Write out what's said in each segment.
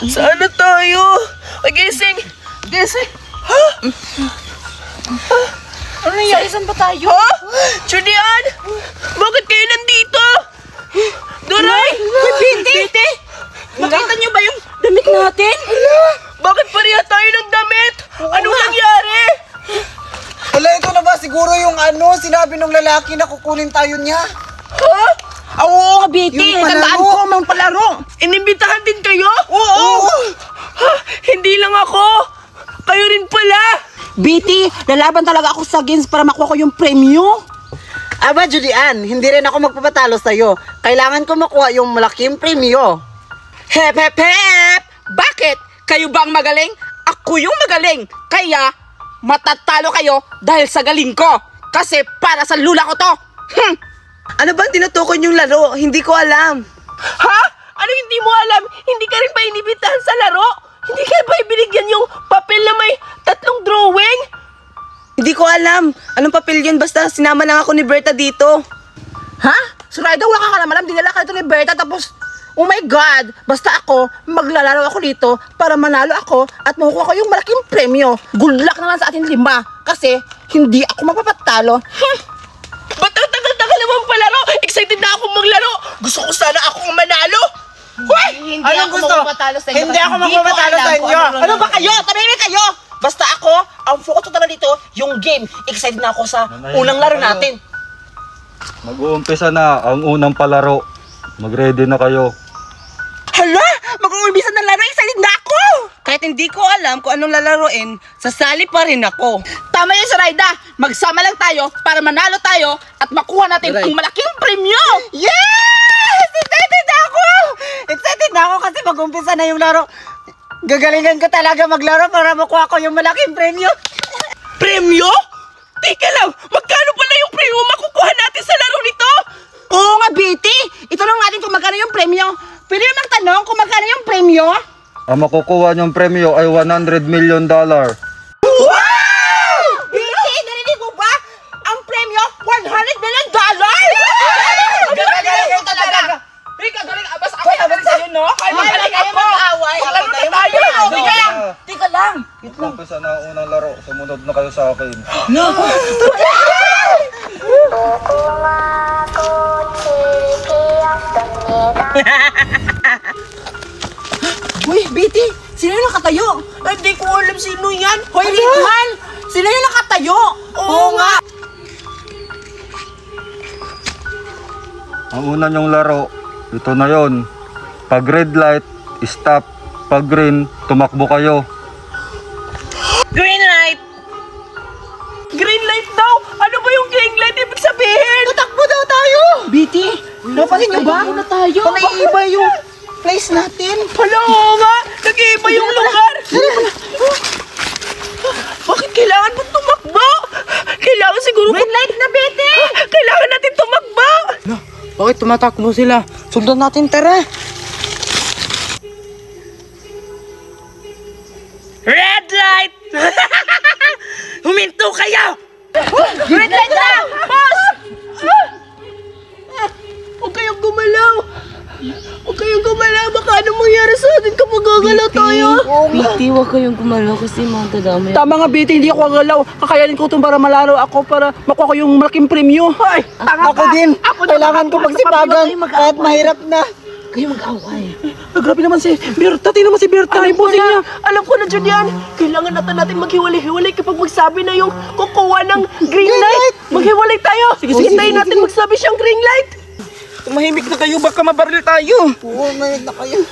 Saan na tayo? Ay, gising! Gising! Ha? Ano nangyari? Saan ba tayo? Ha? Julian! Bakit kayo nandito? Duray! Binti! Nakita niyo ba yung damit natin? Bakit pareha tayo ng damit? Anong nangyari? Wala, ito na ba siguro yung sinabi ng lalaki na kukunin tayo niya? Ha? Oo nga, Binti. Yung palaro. Tandaan ko, mga palaro. Inimbitahan din kayo? Oo! Ha? Hindi lang ako! Kayo rin pala! Binti, lalaban talaga ako sa games para makuha ko yung premyo. Aba, Julian, hindi rin ako magpapatalo sa'yo. Kailangan ko makuha yung malaking premyo. Hep, hep, hep! Bakit? Kayo ba ang magaling? Ako yung magaling. Kaya, matatalo kayo dahil sa galing ko. Kasi para sa lula ko to. Ano bang tinutukoy yung laro? Hindi ko alam. Ha? Ano hindi mo alam? Hindi ka rin ba inibitahan sa laro? Hindi ka ba ibinigyan yung papel na may 3 drawing? Hindi ko alam. Anong papel yun? Basta sinama lang ako ni Berta dito. Ha? Surayda, wala ka naman alam. Dinala ka ito ni Berta tapos, oh my God! Basta ako, maglalaro ako dito para manalo ako at makukuha ko yung malaking premyo. Good luck naman sa atin 5 kasi hindi ako mapapatalo. Ba't ang tagal-tagal naman palaro? Excited na akong maglaro! Gusto ko sana akong manalo! Hoy! Anong gusto? Hindi ako magpapatalo sa inyo. Ano ba kayo? Tumimik kayo! Basta ako, ang focus ko talaga dito, yung game. Excited na ako sa unang laro natin. Mag-uumpisa na ang unang palaro. Mag-ready na kayo. Hala! Mag-uumpisa ng laro, excited na ako! Kahit hindi ko alam kung anong lalaroin, sasali pa rin ako. Tama yun, Sarayda. Magsama lang tayo para manalo tayo at makuha natin ang malaking premyo! Yes! Excited na ako! Excited na ako kasi mag-umpisa na yung laro. Gagalingan ko talaga maglaro para makuha ko yung malaking premyo. Premyo? Teka lang! Magkano pala yung premyo makukuha natin sa laro nito? Oo nga, Betty! Itanong natin kung magkano yung premyo. Pwede mo magtanong kung magkano yung premyo? Ang makukuha niyong premyo ay $100 million. Wow! Betty, narinig mo ba? Ang premyo, $100 million! Galing mo talaga! Rika, galing abas ako naman sa'yo, no? Ay, magaling ako! mag-away. Maglaro na tayo! Teka lang! Teka lang! Mag-uumpisa na ang unang laro. Sumunod na kayo sa akin. Uy, Betty! Sino yung nakatayo? Hindi ko alam sino yan. Hoy, Rickman! Sino yung nakatayo? Oo nga. Ang una niyong laro, ito na yon. Pag red light, stop. Pag green, tumakbo kayo. Green light! Green light daw! Ano ba yung green light? Ibig sabihin? Tatakbo daw tayo! Betty, napansin niyo ba? Muna tayo. Pang-iiba yung place natin. Hala, oo nga! Nag-iiba yung lugar! Bakit kailangan mo tumakbo? Kailangan siguro... Green light na, Betty! Kailangan natin tumakbo! Bakit tumatakbo sila? Sundan natin, tara! Red light! Huminto kayo! Green light na! Boss! Huwag kayong gumalaw! Huwag kayong gumalaw! Baka anong mangyari sa atin kapag gagalaw tayo? Biti, huwag kayong gumalaw kasi matadamay. Tama nga, Betty, hindi ako gagalaw. Kakayanin ko itong para malaro ako para makuha ko yung malaking premyo. Ay, tanga Ako ka! din! Ako Kailangan ko pagsipagan kahit mahirap na. Kayo mag-away. Grabe naman si Berta. Tingnan mo si Berta. Alam ko Ibusin na, niya. alam ko na, Julian. Kailangan natin maghiwalay-hiwalay kapag magsabi na yung kukuha ng green light. Maghiwalay tayo. Sige, hintayin natin magsabi siyang green light. Tumahimik na kayo. Baka mabaril tayo. Oo, mayroon na kayo.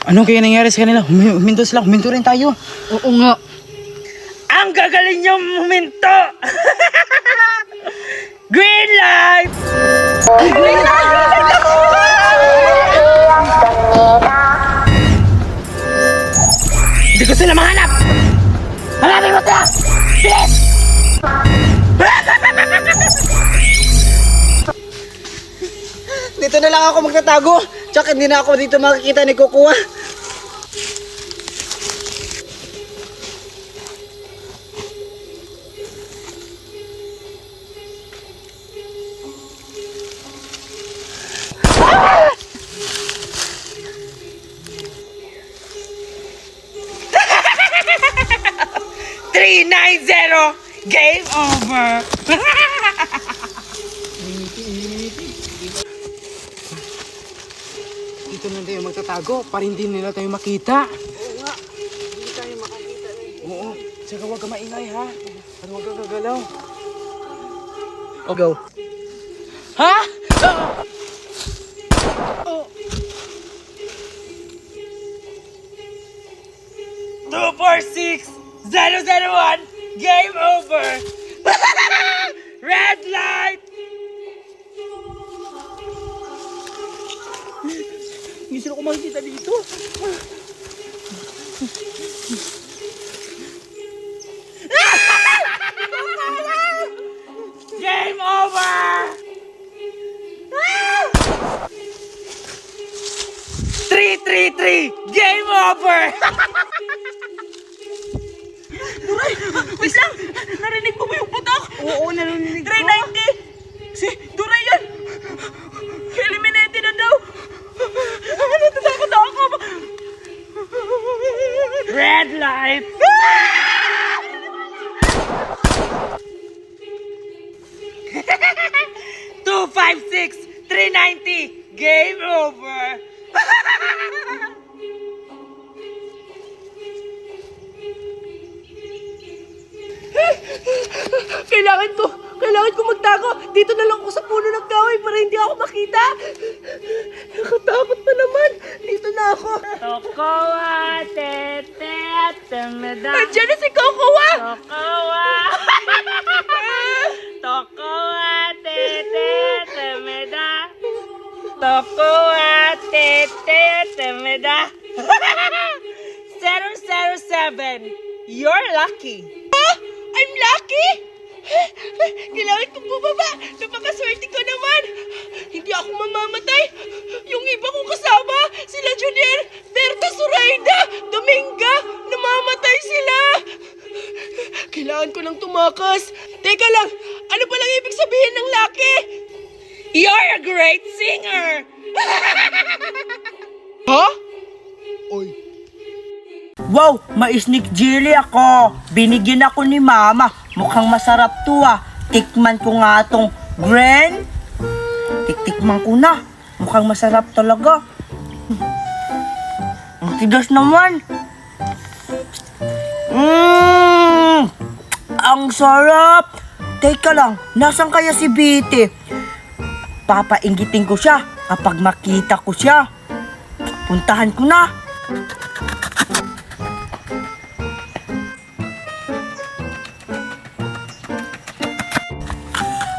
Anong kaya nangyari sa kanila? Huminto sila. Huminto rin tayo. Oo nga. Ang gagaling niyo huminto! Green light! Green light! Hindi ko sila mahanap! Hanapin mo sila! Bilis! Dito na lang ako magtatago. Tsaka hindi na ako dito makikita ni Kukuha. 9-0! Game over! Dito na tayo magtatago para hindi nila tayo makita. Oo nga. Hindi tayo makakita eh. Oo. Tsaka huwag ka maingay ha. At huwag ka gagalaw. O, go. Ha? 246-001! Game over! Red light! Hindi sila ko makikita dito. Game over! 3-3-3! Game over! Wait lang! Narinig mo ba yung putok? Oo, narinig 390! Si Duray yan! Eliminated na daw! Natatakot na ako! Red light! Two, 5-6, 390! Game over! Kailangan ko magtago. Dito na lang ako sa puno ng kahoy para hindi ako makita. Nakatakot pa naman. Dito na ako. Tokowa, tete, temeda. Andiyan na si Kokowa! Tokowa! Tokowa, tete, temeda. Tokowa, tete, temeda. 007, you're lucky. I'm lucky! Kailangan kong bumaba. Napakaswerte ko naman. Hindi ako mamamatay. Yung iba kong kasama, sila Junior, Berta, Zoraida, Dominga, namamatay sila. Kailangan ko lang tumakas. Teka lang, ano palang ibig sabihin ng lucky? You're a great singer. Ha? Wow, maisnik jelly ako. Binigyan ako ni Mama. Mukhang masarap to ah. Tikman ko nga tong Gren. Tiktikman ko na. Mukhang masarap talaga. Ang tigas naman. Ang sarap. Teka lang, nasan kaya si Biti? Papainggitin ko siya kapag makita ko siya. Puntahan ko na.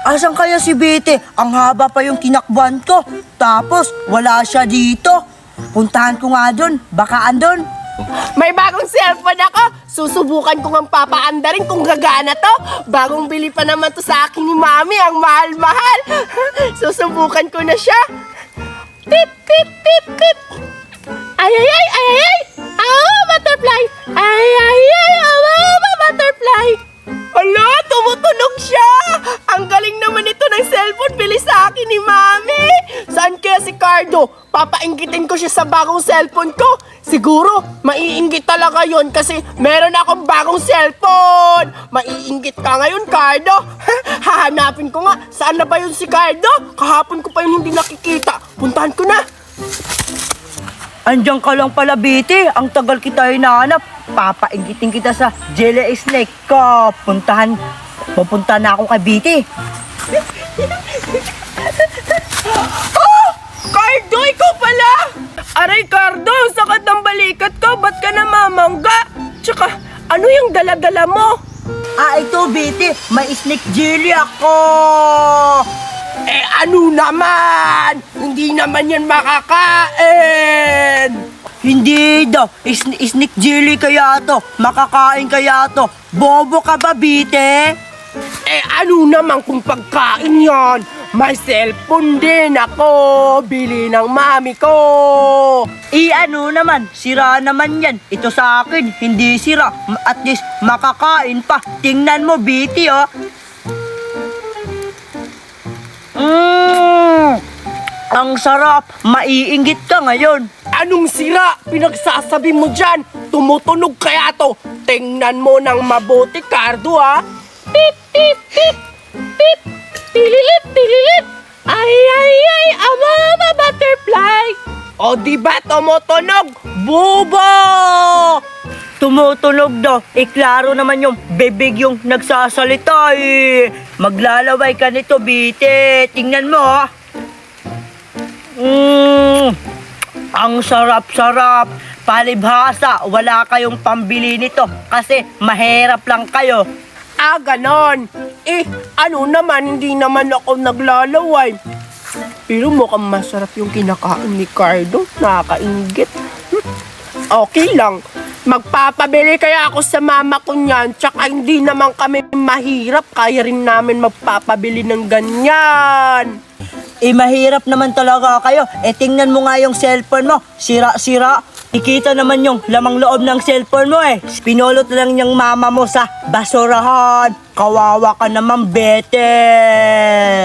Asan kaya si Biti? Ang haba pa yung tinakbuhan ko. Tapos, wala siya dito. Puntahan ko nga doon. Baka andon. May bagong cellphone ako. Susubukan ko ng papaanda rin kung gagana to. Bagong bili pa naman to sa akin ni Mami. Ang mahal-mahal. Susubukan ko na siya. Pip, pip, pip, pip. Ay, ay, ay, ay, ay. Butterfly. Ay, ay, ay, butterfly. Ala, tumutunog siya. Ang galing naman ito ng cellphone. Bili sa akin ni Mami. Saan kaya si Cardo? Papainggitin ko siya sa bagong cellphone ko. Siguro, maiinggit talaga yon kasi meron akong bagong cellphone. Maiinggit ka ngayon, Cardo. Hahanapin ko nga. Saan na ba yun si Cardo? Kahapon ko pa yun hindi nakikita. Puntahan ko na. Andiyan ka lang pala, Biti. Ang tagal kita hinahanap. Papainggitin kita sa jelly snake ko. Pupunta na ako kay Biti. Cardo, ikaw pala! Aray, Cardo, ang sakit ng balikat ko. Ba't ka namamangga? Tsaka, ano yung dala-dala mo? Ito, Biti. May snake jelly ako. Eh, ano naman? Hindi naman yan makakain! Hindi daw. Snake jelly kaya to. Makakain kaya to. Bobo ka ba, Biti? Eh, ano naman kung pagkain yan? May cellphone din ako. Bili ng mami ko. Ano naman, sira naman yan. Ito sa akin, hindi sira. At least, makakain pa. Tingnan mo, Biti, oh. Ang sarap. Maiinggit ka ngayon. Anong sira pinagsasabi mo dyan? Tumutunog kaya to? Tingnan mo ng mabuti, Cardo, ha? Pip, pip, pip, pip, tililit, tililit. Ay, ay, ay, mama butterfly. O, diba tumutunog? Bubo! Tumutunog daw. Klaro naman yung bibig yung nagsasalita eh. Maglalaway ka nito, Bite. Tingnan mo, ha. Ang sarap-sarap. Palibhasa, wala kayong pambili nito kasi mahirap lang kayo. Ah, ganon. Ano naman, hindi naman ako naglalaway. Pero mukhang masarap yung kinakain ni Cardo. Nakakaingit. Okay lang. Magpapabili kaya ako sa mama ko niyan. Tsaka hindi naman kami mahirap. Kaya rin namin magpapabili ng ganyan. Mahirap naman talaga kayo. Tingnan mo nga yung cellphone mo. Sira-sira. Ikita naman yung lamang loob ng cellphone mo eh. Pinulot lang yung mama mo sa basurahan. Kawawa ka naman, Bete.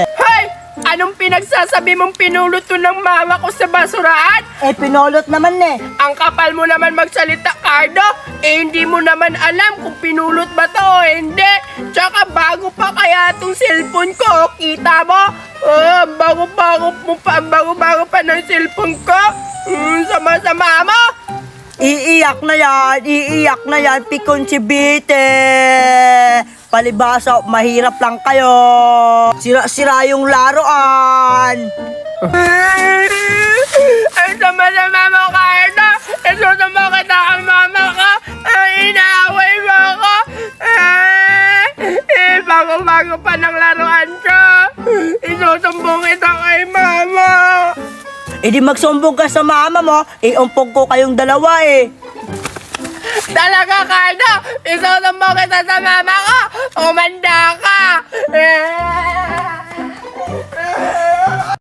Hey! Anong pinagsasabi mong pinulot to ng mama ko sa basurahan? Pinulot naman eh. Ang kapal mo naman magsalita, Cardo. Hindi mo naman alam kung pinulot ba to o hindi. Tsaka bago pa kaya itong cellphone ko. Kita mo? Bago-bago pa ng cellphone ko. Sama-sama mo. Iiyak na yan, pikon si Bite. Palibasa, mahirap lang kayo. Sira-sira yung laruan. Ay, sama-sama mo, Cardo. Isusama kita ang mama ko. Inaaway mo ako. Bago-bago pa ng laruan ko. Isusumbong kita kay mama. Di magsumbong ka sa mama mo, umpog ko kayong dalawa eh. Talaga, Cardo. Isusumbong kita sa mama ko. Umanda